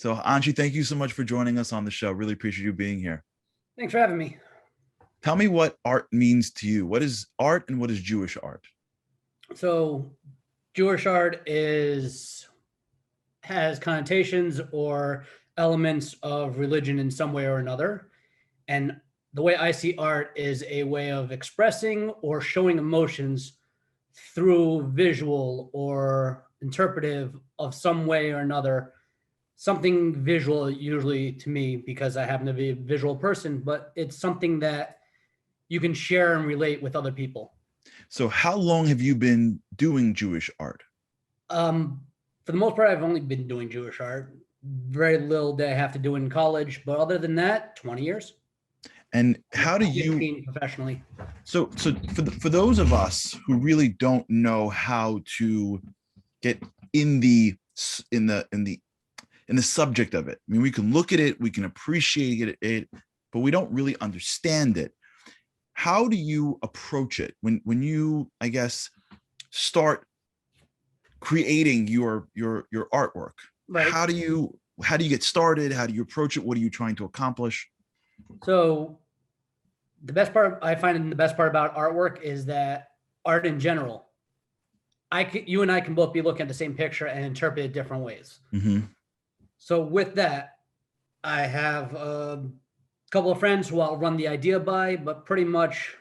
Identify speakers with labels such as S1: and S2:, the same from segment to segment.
S1: So Anshie, thank you so much for joining us on the show. Really appreciate you being here.
S2: Thanks for having me.
S1: Tell me what art means to you. What is art and what is Jewish art?
S2: So, Jewish art is has connotations or elements of religion in some way or another. And the way I see art is a way of expressing or showing emotions through visual or interpretive of some way or another. Something visual, usually to me, because I happen to be a visual person, but it's something that you can share and relate with other people.
S1: So how long have you been doing Jewish art?
S2: Um, for the most part, I've only been doing Jewish art. Very little that I have to do in college, but other than that, 20 years.
S1: And how do you,
S2: 15 professionally.
S1: so for those of us who really don't know how to get in the in the in the in the subject of it. I mean, we can look at it, we can appreciate it, but we don't really understand it. How do you approach it when you, I guess, start creating your artwork?
S2: Right.
S1: How do you get started? How do you approach it? What are you trying to accomplish?
S2: So the best part I find the best part about artwork is that art in general, you and I can both be looking at the same picture and interpret it different ways.
S1: Mm-hmm.
S2: So with that, I have a couple of friends who I'll run the idea by, but pretty much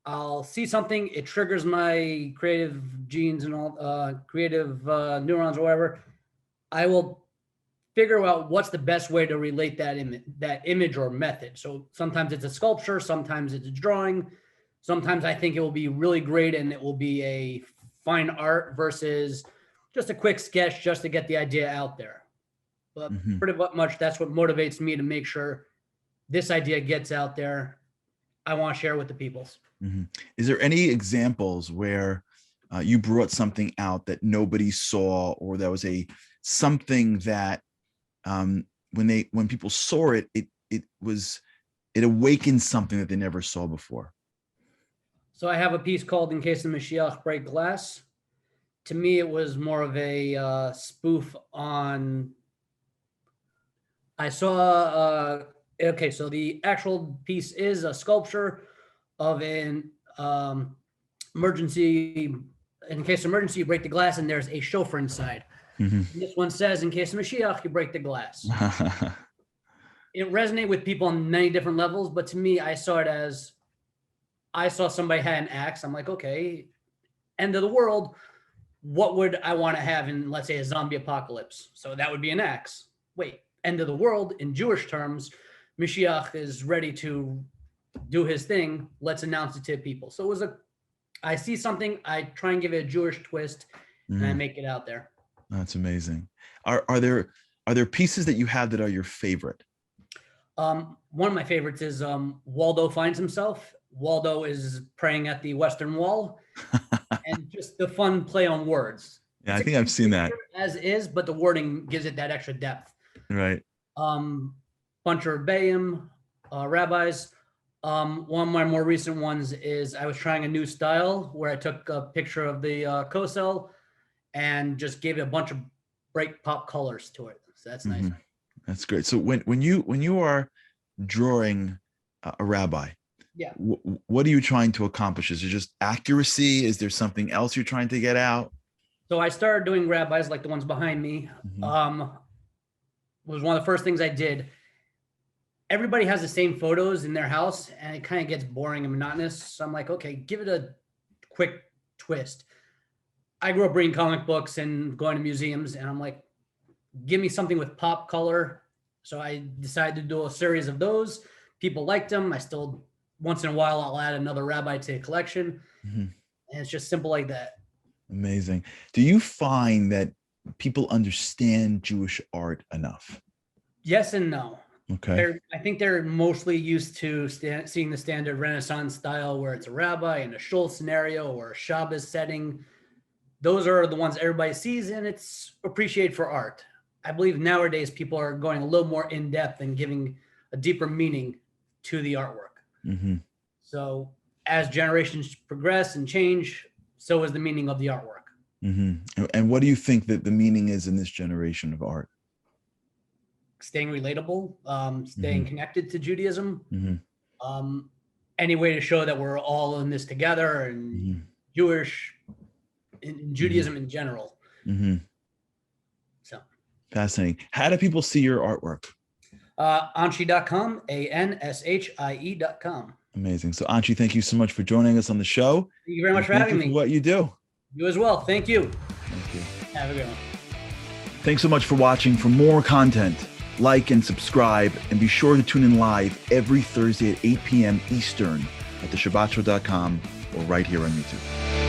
S2: I'll see something, it triggers my creative genes and all creative neurons or whatever. I will figure out what's the best way to relate that image or method. So sometimes it's a sculpture, sometimes it's a drawing, sometimes I think it will be really great and it will be a fine art versus just a quick sketch just to get the idea out there. But
S1: Mm-hmm.
S2: pretty much that's what motivates me to make sure this idea gets out there. I want to share with the people.
S1: Mm-hmm. Is there any examples where you brought something out that nobody saw, or that was something that when people saw it, it awakened something that they never saw before?
S2: So I have a piece called "In Case the Mashiach Break Glass." To me, it was more of a spoof on. I saw. Okay, so the actual piece is a sculpture of an emergency. In case of emergency, you break the glass, and there's a chauffeur inside.
S1: Mm-hmm.
S2: And this one says, "In case of Mashiach, you break the glass." It resonated with people on many different levels, but to me, I saw it as I saw somebody had an axe. I'm like, okay, end of the world. What would I want to have in, let's say, a zombie apocalypse? So that would be an axe. Wait, end of the world in Jewish terms, Mashiach is ready to do his thing. Let's announce it to people. So I see something, I try and give it a Jewish twist, and I make it out there.
S1: That's amazing. Are there pieces that you have that are your favorite?
S2: One of my favorites is Waldo Finds Himself. Waldo is praying at the Western Wall, and just the fun play on words.
S1: Yeah, I think I've seen that.
S2: As is, but the wording gives it that extra depth.
S1: Right.
S2: Bunch of Rebbeim, rabbis. One of my more recent ones is I was trying a new style where I took a picture of the Kosel and just gave it a bunch of bright pop colors to it. So that's nice.
S1: That's great. So when you are drawing a rabbi,
S2: yeah,
S1: what are you trying to accomplish? Is it just accuracy? Is there something else you're trying to get out?
S2: So I started doing rabbis like the ones behind me. Was one of the first things I did. Everybody has the same photos in their house, and it kind of gets boring and monotonous. So I'm like, okay, give it a quick twist. I grew up reading comic books and going to museums, and I'm like, give me something with pop color. So I decided to do a series of those. People liked them. I still, once in a while, I'll add another rabbi to the collection. And it's just simple like that.
S1: Amazing. Do you find that people understand Jewish art enough?
S2: Yes and no.
S1: Okay.
S2: I think they're mostly used to seeing the standard Renaissance style where it's a rabbi in a shul scenario or a Shabbos setting. Those are the ones everybody sees, and it's appreciated for art. I believe nowadays people are going a little more in depth and giving a deeper meaning to the artwork. So as generations progress and change, so is the meaning of the artwork.
S1: And what do you think that the meaning is in this generation of art?
S2: staying relatable, staying connected to Judaism.
S1: Mm-hmm.
S2: Any way to show that we're all in this together, and Jewish, in Judaism in general.
S1: Mm-hmm.
S2: So
S1: fascinating. How do people see your artwork?
S2: Anshie.com, ANSHIE.com.
S1: Amazing. So Anshie, thank you so much for joining us on the show.
S2: Thank you very much for having me.
S1: For what you do.
S2: You as well. Thank you.
S1: Thank you.
S2: Have a good one.
S1: Thanks so much for watching. For more content, like and subscribe, and be sure to tune in live every Thursday at 8 p.m. Eastern at theshabbatshow.com or right here on YouTube.